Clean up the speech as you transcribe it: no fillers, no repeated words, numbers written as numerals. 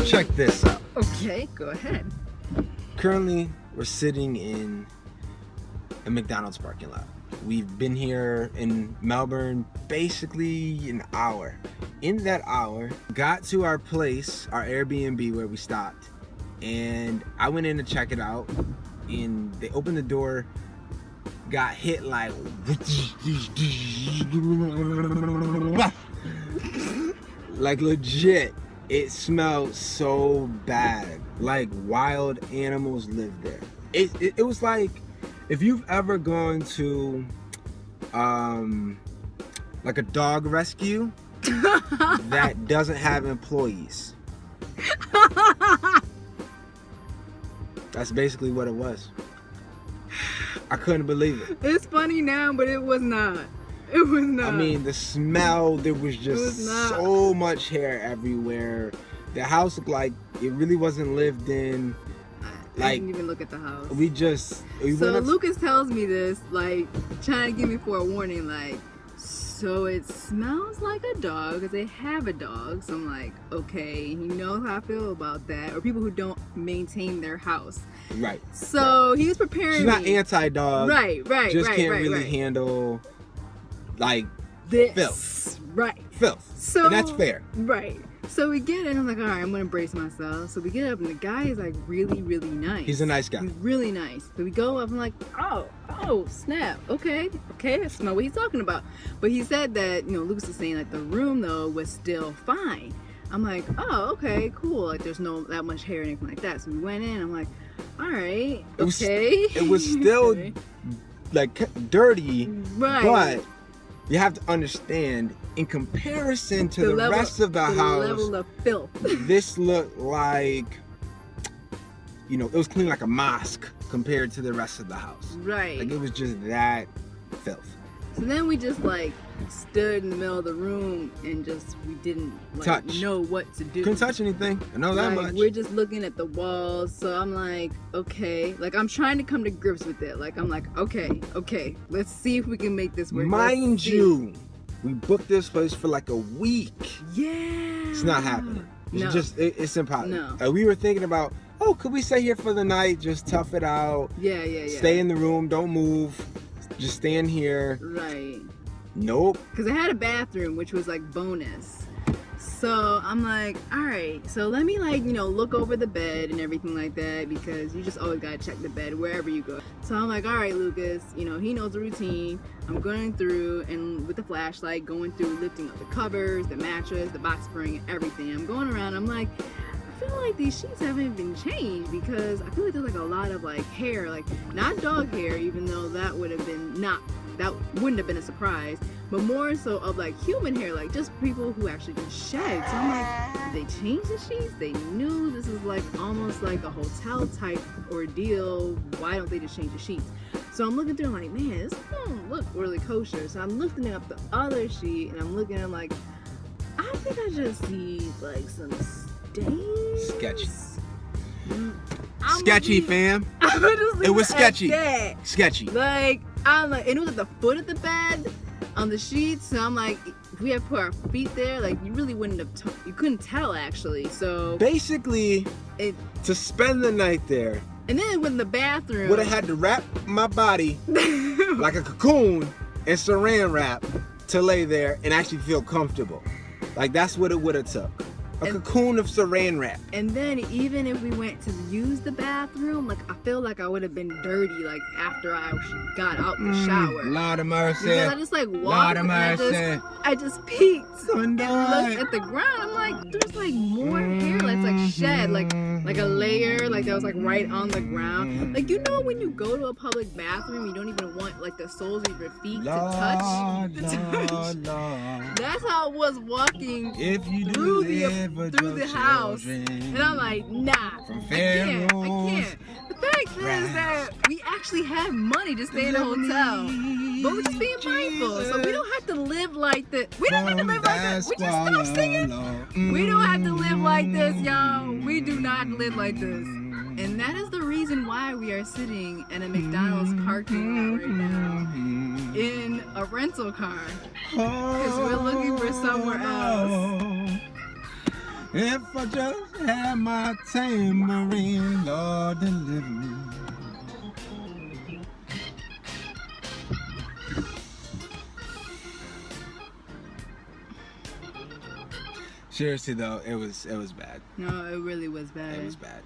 check this out. Okay, go ahead. Currently, we're sitting in a McDonald's parking lot. We've been here in Melbourne basically an hour. In that hour, got to our place, our Airbnb where we stopped, and I went in to check it out, and they opened the door, got hit like legit. It smelled so bad, like wild animals lived there. It was like if you've ever gone to like a dog rescue that doesn't have employees. That's basically what it was. I couldn't believe it. It's funny now, but it was not. It was not. I mean, the smell, there was just so much hair everywhere. The house looked like it really wasn't lived in. I didn't even look at the house. So Lucas tells me this, like, trying to give me forewarning, like, so it smells like a dog because they have a dog. So I'm like, okay, he knows how I feel about that. Or people who don't maintain their house. Right. So he was preparing She's not anti-dog. Right. Just can't really handle, like, this. Filth. Right. Filth. So, and that's fair. Right. So we get in, I'm like, all right, I'm gonna brace myself. So we get up, and the guy is like really, really nice. He's a nice guy. He's really nice. So we go up, I'm like, oh, snap. Okay, I smell what he's talking about. But he said that, Lucas was saying like the room though was still fine. I'm like, oh, okay, cool. Like there's no that much hair or anything like that. So we went in, I'm like, all right, okay. It was still like dirty, right? But you have to understand, in comparison to the rest of the house, level of filth. This looked like, it was clean like a mosque compared to the rest of the house. Right. Like it was just that filth. So then we just like stood in the middle of the room and we didn't know what to do. Couldn't touch anything. I know that much. We're just looking at the walls. So I'm like, okay. Like I'm trying to come to grips with it. Like I'm like, okay. Let's see if we can make this work. Mind you, we booked this place for like a week. Yeah. It's not happening. It's impossible. No. We were thinking about, could we stay here for the night? Just tough it out. Yeah. Stay in the room. Don't move. Just stand here. Right. Nope. Because I had a bathroom, which was like bonus. So I'm like, all right, so let me look over the bed and everything like that, because you just always gotta check the bed wherever you go. So I'm like, all right, Lucas, he knows the routine. I'm going through and with the flashlight, going through, lifting up the covers, the mattress, the box spring, and everything. I'm going around. I'm like, I feel like these sheets haven't been changed, because I feel like there's like a lot of like hair, like not dog hair, even though that wouldn't have been a surprise, but more so of like human hair, like just people who actually can shed. So I'm like, did they change the sheets? They knew this is like almost like a hotel type ordeal. Why don't they just change the sheets? So I'm looking through, I'm like, man, this don't look really kosher. So I'm lifting up the other sheet and I'm looking at like, I think I just see like some stains. Sketchy. Sketchy, fam. It was sketchy. Sketchy. Like, I'm like, and it was at the foot of the bed on the sheets. So I'm like, if we had put our feet there, like you really wouldn't have, you couldn't tell actually. So basically, to spend the night there, and then with the bathroom, would have had to wrap my body like a cocoon and saran wrap to lay there and actually feel comfortable. Like that's what it would have took. A cocoon of saran wrap. And then even if we went to use the bathroom, like I feel like I would have been dirty like after I got out the shower. Lord of mercy. Because I just like walked and I just peeked and looked at the ground. I'm like, there's like more hair that's like shed, like a layer, like that was like right on the ground. Like when you go to a public bathroom, you don't even want like the soles of your feet to touch. That's how I was walking through the house, and I'm like, nah, I can't. The fact is that we actually have money to stay in a hotel, but we're just being mindful, so we don't have to live like this. We don't have to live like this. We just stop singing. We don't have to live like this, y'all. We do not live like this. And that is the reason why we are sitting in a McDonald's parking lot right now in a rental car, because we're looking for somewhere else. If I just had my tambourine, Lord deliver me. Seriously though, it was bad. No, it really was bad. It was bad.